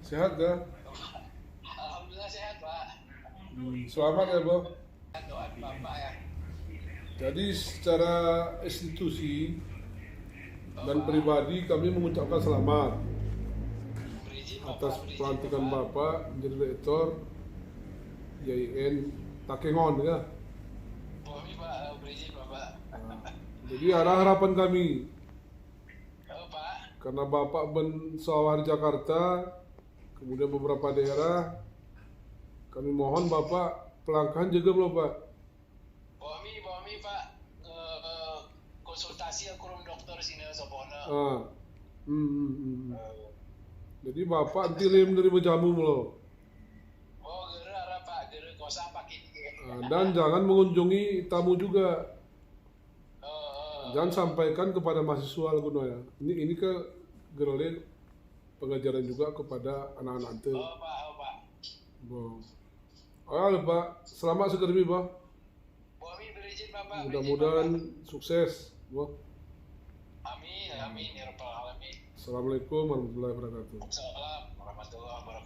Sehat gak? Alhamdulillah sehat, Pak. Selamat ya, Boh. Doa Bapak ya. Jadi secara institusi dan Bapak, pribadi kami mengucapkan selamat berizin atas Bapak, berizin pelantikan Bapak. Bapak menjadi Rektor YIN Takengon ya. Kami Pak, berizin Bapak. Nah, jadi harapan kami Pak, karena Bapak bensawar Jakarta, kemudian beberapa daerah, kami mohon Bapak pelangkahan juga belum Pak? Kami Pak, konsultasi aku rum dokter sini Sopona. Ah. Jadi Bapak nanti menerima jamu lo. Oh, gara ara Pak, gara kosa pakai Dan jangan mengunjungi tamu juga. Jangan sampaikan kepada mahasiswa Laguna ya. Ini ke gerole pengajaran juga kepada anak-anak itu. Oh Pak. Boh. Pak, selamat sekerbi, Boh. Kami berizin Bapak. Mudah-mudahan sukses, Boh. Amin ya rabbal alamin. Assalamualaikum warahmatullahi wabarakatuh. Assalamualaikum warahmatullahi wabarakatuh.